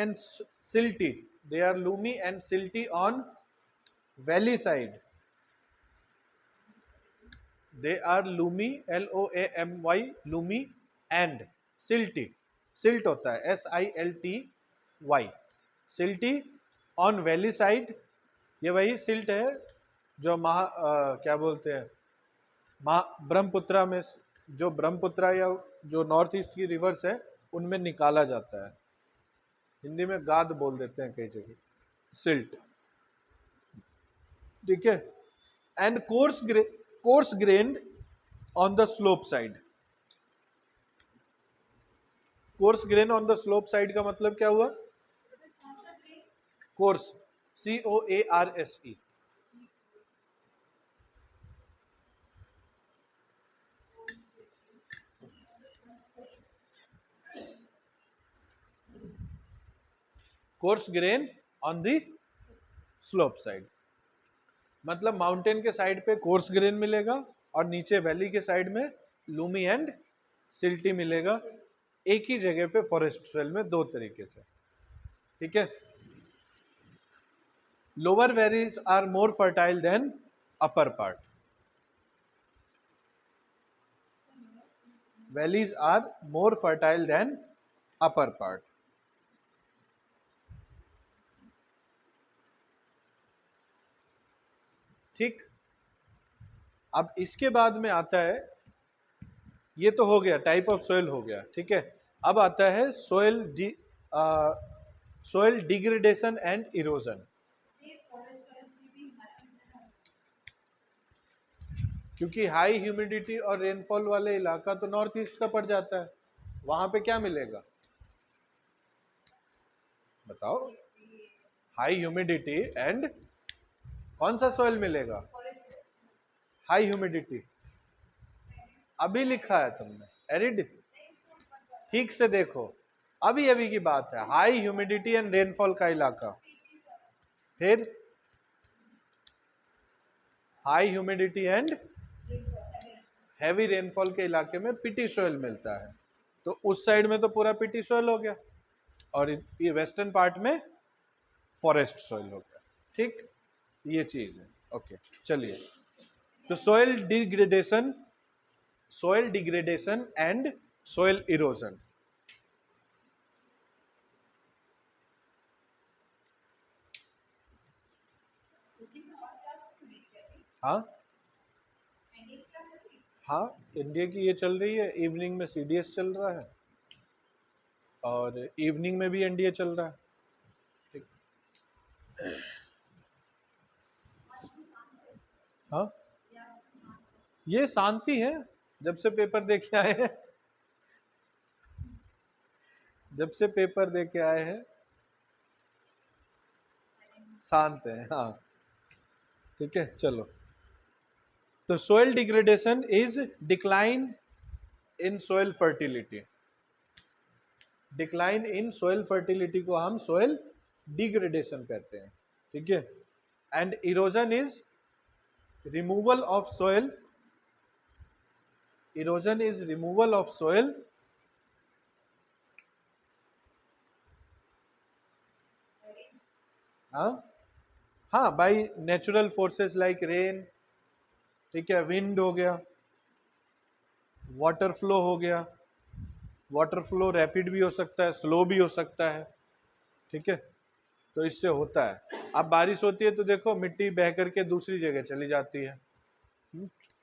and silty. They are loomy and silty on valley side. They are loomy, LOAMY, loomy and silty. Silt होता है SILTY, silty on valley side. ये वही silt है जो क्या बोलते हैं ब्रह्मपुत्रा में, जो ब्रह्मपुत्रा या जो नॉर्थ ईस्ट की रिवर्स है उनमें निकाला जाता है. हिंदी में गाद बोल देते हैं कई जगह, सिल्ट. ठीक है. And course grand on the slope side. Coarse grain on the slope side का मतलब क्या हुआ? Course, COARSE. Coarse grain on the slope side मतलब माउंटेन के साइड पे कोर्स ग्रेन मिलेगा और नीचे वैली के साइड में लूमी एंड सिल्टी मिलेगा. एक ही जगह पे फॉरेस्ट सॉइल में दो तरीके से. ठीक है. Lower valleys are more fertile than upper part. Valleys are more fertile than upper part. ठीक. अब इसके बाद में आता है, ये तो हो गया टाइप ऑफ सोइल हो गया. ठीक है. अब आता है सोइल डिग्रेडेशन एंड इरोजन. क्योंकि हाई ह्यूमिडिटी और रेनफॉल वाले इलाका तो नॉर्थ ईस्ट का पड़ जाता है, वहां पे क्या मिलेगा बताओ? हाई ह्यूमिडिटी एंड कौन सा सोइल मिलेगा? High humidity. अभी लिखा है तुमने एरिड. ठीक से देखो, अभी अभी की बात है. हाई ह्यूमिडिटी एंड रेनफॉल का इलाका. फिर high humidity and heavy rainfall के इलाके में पिटी सोइल मिलता है. तो उस साइड में तो पूरा पिटी सोइल हो गया और ये वेस्टर्न पार्ट में फॉरेस्ट सोइल हो गया. ठीक, ये चीज है. ओके, चलिए. तो soil degradation and soil erosion. हाँ हाँ, इंडिया की ये चल रही है. इवनिंग में CDS चल रहा है और इवनिंग में भी NDA चल रहा है. ठीक. हाँ, ये शांति है. जब से पेपर दे के आए हैं, जब से पेपर दे के आए हैं शांत है. हाँ, ठीक है. चलो. तो soil degradation is decline in soil fertility. Decline in soil fertility को हम सोइल डिग्रेडेशन कहते हैं. ठीक है. And erosion is removal of soil. Erosion is removal of soil हाँ by natural forces like rain. ठीक है. विंड हो गया, वाटर फ्लो हो गया. वाटर फ्लो रैपिड भी हो सकता है, स्लो भी हो सकता है. ठीक है. तो इससे होता है. अब बारिश होती है तो देखो मिट्टी बह करके दूसरी जगह चली जाती है.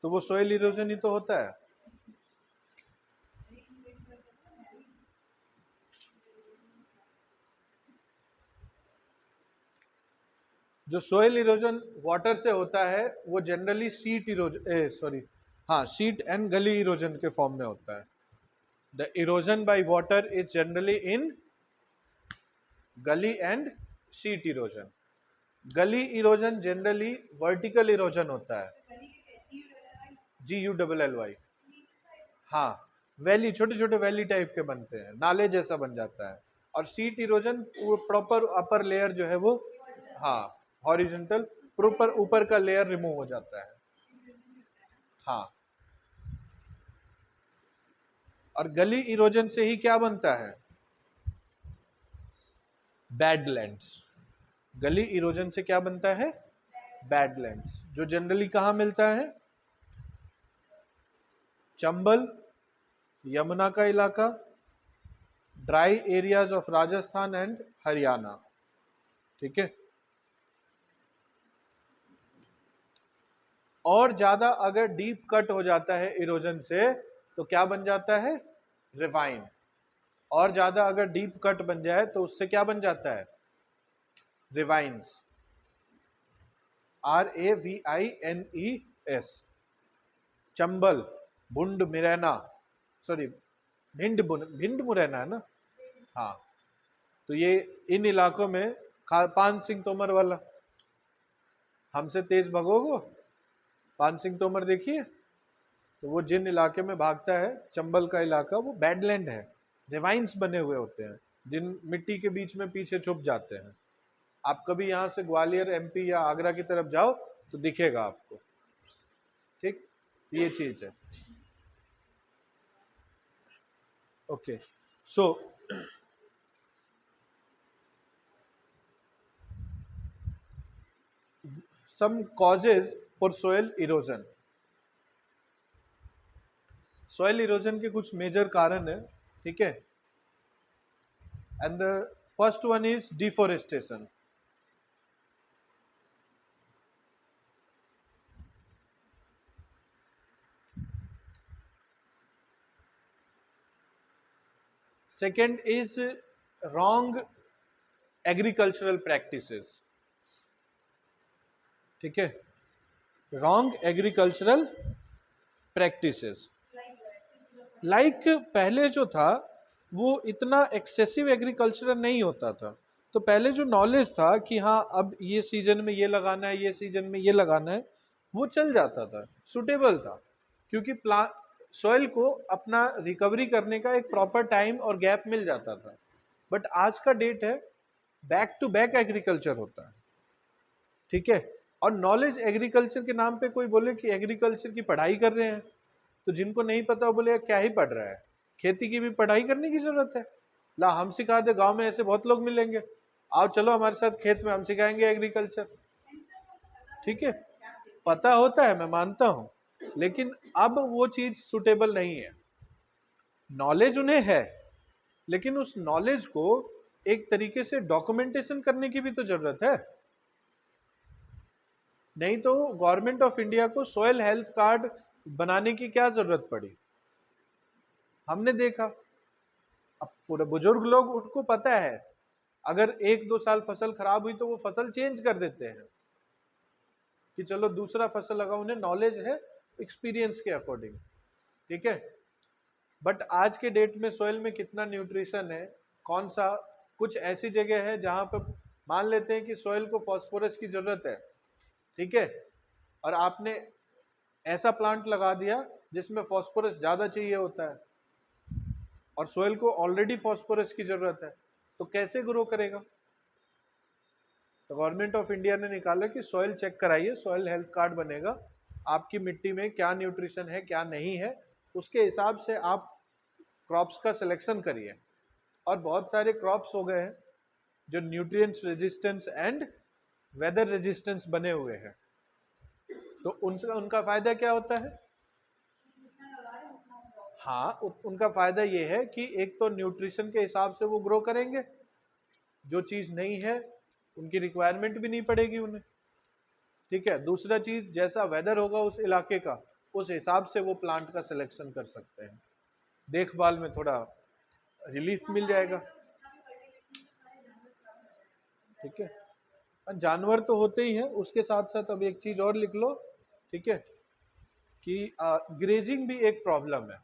तो वो सोइल इरोजन ही तो होता है. जो सोइल इरोजन वाटर से होता है वो generally sheet and gully erosion के फॉर्म में होता है. The erosion by water is generally in gully and sheet erosion. Gully erosion generally vertical erosion होता है. GULLY. हाँ, वैली, छोटे छोटे वैली टाइप के बनते हैं, नाले जैसा बन जाता है. और sheet erosion proper upper layer जो है वो, हाँ, हॉरिजॉन्टल प्रॉपर ऊपर का लेयर रिमूव हो जाता है. हाँ. और गली इरोजन से ही क्या बनता है? बैडलैंड्स। गली इरोजन से क्या बनता है? बैडलैंड्स, जो जनरली कहाँ मिलता है? चंबल, यमुना का इलाका, dry areas of Rajasthan and Haryana. ठीक है। और ज्यादा अगर डीप कट हो जाता है इरोजन से तो क्या बन जाता है? रिवाइन। और ज्यादा अगर डीप कट बन जाए तो उससे क्या बन जाता है? रिवाइंस। RAVINES। चंबल, भुंड मुरैना, सॉरी भिंड मुरैना है ना? हाँ, तो ये इन इलाकों में पान सिंह तोमर वाला, हमसे तेज भगोगो, पान सिंह तोमर देखिए, तो वो जिन इलाके में भागता है, चंबल का इलाका, वो बैडलैंड है। रिवाइंस बने हुए होते हैं जिन मिट्टी के बीच में पीछे छुप जाते हैं। आप कभी यहाँ से ग्वालियर MP या आगरा की तरफ जाओ तो दिखेगा आपको। ठीक, ये चीज है। Okay, so some causes for soil erosion। Soil erosion के कुछ मेजर कारण है। ठीक है। And the first one is deforestation. Second is wrong agricultural practices. ठीक है, रॉन्ग एग्रीकल्चरल प्रैक्टिसेस। लाइक पहले जो था वो इतना एक्सेसिव एग्रीकल्चर नहीं होता था। तो पहले जो नॉलेज था कि हाँ अब ये सीजन में ये लगाना है, ये सीजन में ये लगाना है, वो चल जाता था, सुटेबल था, क्योंकि सॉइल को अपना रिकवरी करने का एक प्रॉपर टाइम और गैप मिल जाता था। बट आज का डेट है बैक टू बैक एग्रीकल्चर होता है। ठीक है। और नॉलेज एग्रीकल्चर के नाम पे कोई बोले कि एग्रीकल्चर की पढ़ाई कर रहे हैं, तो जिनको नहीं पता वो बोले क्या ही पढ़ रहा है, खेती की भी पढ़ाई करने की जरूरत है। ला हम सिखा दे, गांव में ऐसे बहुत लोग मिलेंगे, आओ चलो हमारे साथ खेत में, हम सिखाएंगे एग्रीकल्चर। ठीक है, पता होता है, मैं मानता हूं, लेकिन अब वो चीज सुटेबल नहीं है। नॉलेज उन्हें है, लेकिन उस नॉलेज को एक तरीके से डॉक्यूमेंटेशन करने की भी तो जरूरत है। नहीं तो गवर्नमेंट ऑफ इंडिया को सॉइल हेल्थ कार्ड बनाने की क्या जरूरत पड़ी? हमने देखा, अब पूरे बुजुर्ग लोग, उनको पता है अगर 1-2 साल फसल खराब हुई तो वो फसल चेंज कर देते हैं कि चलो दूसरा फसल लगा, उन्हें नॉलेज है एक्सपीरियंस के अकॉर्डिंग। ठीक है। बट आज के डेट में सॉइल में कितना न्यूट्रिशन है, कौन सा, कुछ ऐसी जगह है जहां पर मान लेते हैं कि सॉइल को फास्फोरस की जरूरत है। ठीक है, और आपने ऐसा प्लांट लगा दिया जिसमें फास्फोरस ज्यादा चाहिए होता है और सॉइल को ऑलरेडी फास्फोरस की जरूरत है, तो कैसे ग्रो करेगा? तो गवर्नमेंट ऑफ इंडिया ने निकाला कि सॉइल चेक कराइए, सॉइल हेल्थ कार्ड बनेगा, आपकी मिट्टी में क्या न्यूट्रिशन है क्या नहीं है, उसके हिसाब से आप क्रॉप्स का सिलेक्शन करिए। और बहुत सारे क्रॉप्स हो गए हैं जो nutrients resistance and weather resistance बने हुए हैं, तो उनसे उनका फायदा क्या होता है? हाँ, उनका फायदा ये है कि एक तो न्यूट्रिशन के हिसाब से वो ग्रो करेंगे, जो चीज नहीं है उनकी रिक्वायरमेंट भी नहीं पड़ेगी उन्हें। ठीक है। दूसरा चीज, जैसा वेदर होगा उस इलाके का, उस हिसाब से वो प्लांट का सिलेक्शन कर सकते हैं, देखभाल में थोड़ा रिलीफ मिल जाएगा। ठीक है। जानवर तो होते ही हैं, उसके साथ साथ अब एक चीज और लिख लो। ठीक है, कि ग्रेजिंग भी एक प्रॉब्लम है।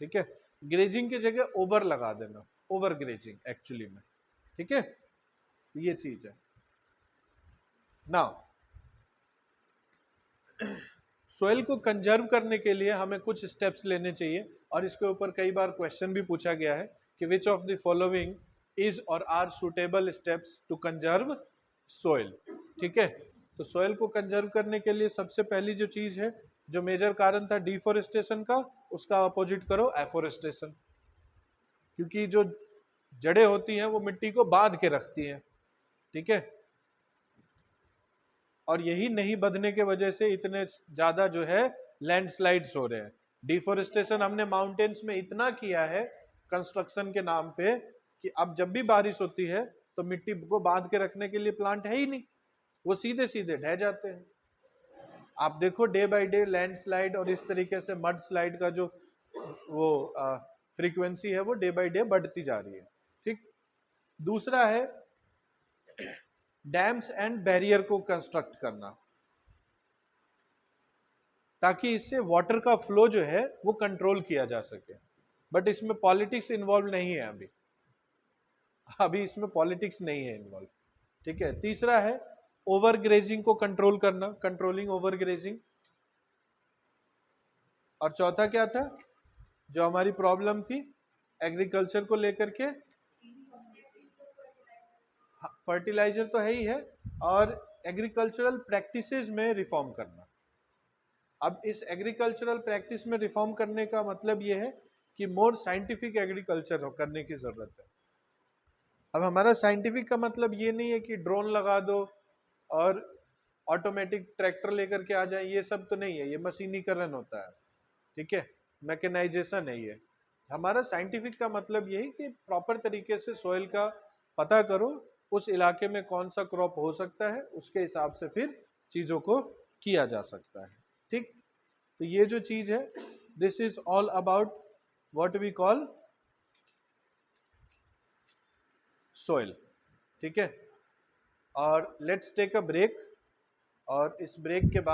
ठीक है, ग्रेजिंग की जगह ओवर लगा देना, ओवर ग्रेजिंग एक्चुअली में। ठीक है, ये चीज है। नाउ सोइल को कंजर्व करने के लिए हमें कुछ स्टेप्स लेने चाहिए, और इसके ऊपर कई बार क्वेश्चन भी पूछा गया है कि which of the following is or are suitable steps to conserve soil. ठीक है, तो सोइल को कंजर्व करने के लिए सबसे पहली जो चीज है, जो मेजर कारण था डिफोरेस्टेशन का, उसका अपोजिट करो एफोरेस्टेशन। क्योंकि जो जड़ें होती हैं वो मिट्टी को बांध के रखती हैं, ठीक है। और यही नहीं बंधने के वजह से इतने ज्यादा जो है लैंडस्लाइड्स हो रहे हैं। डिफोरेस्टेशन हमने माउंटेन्स में इतना किया है कंस्ट्रक्शन के नाम पे कि अब जब भी बारिश होती है तो मिट्टी को बांध के रखने के लिए प्लांट है ही नहीं, वो सीधे सीधे ढह जाते हैं। आप देखो डे बाय डे लैंडस्लाइड और इस तरीके से मड स्लाइड का जो वो फ्रीक्वेंसी है वो डे बाय डे बढ़ती जा रही है, ठीक। दूसरा है डैम्स एंड बैरियर को कंस्ट्रक्ट करना, ताकि इससे वाटर का फ्लो जो है वो कंट्रोल किया जा सके। बट इसमें पॉलिटिक्स इन्वॉल्व नहीं है अभी, अभी इसमें पॉलिटिक्स नहीं है इन्वॉल्व, ठीक है। तीसरा है ओवर ग्रेजिंग को कंट्रोल करना, कंट्रोलिंग ओवर ग्रेजिंग। और चौथा क्या था जो हमारी प्रॉब्लम थी एग्रीकल्चर को लेकर के? फर्टिलाइजर तो है ही है, और एग्रीकल्चरल प्रैक्टिसेस में रिफॉर्म करना। अब इस एग्रीकल्चरल प्रैक्टिस में रिफॉर्म करने का मतलब ये है कि मोर साइंटिफिक एग्रीकल्चर करने की जरूरत है। अब हमारा साइंटिफिक का मतलब ये नहीं है कि ड्रोन लगा दो और ऑटोमेटिक ट्रैक्टर लेकर के आ जाए, ये सब तो नहीं है, ये मशीनीकरण होता है, ठीक है, मैकेनाइजेशन है ये। हमारा साइंटिफिक का मतलब यही कि प्रॉपर तरीके से सॉइल का पता करो, उस इलाके में कौन सा क्रॉप हो सकता है, उसके हिसाब से फिर चीज़ों को किया जा सकता है, ठीक। तो ये जो चीज़ है this is all about what we call soil, ठीक है। और लेट्स टेक अ ब्रेक, और इस ब्रेक के बाद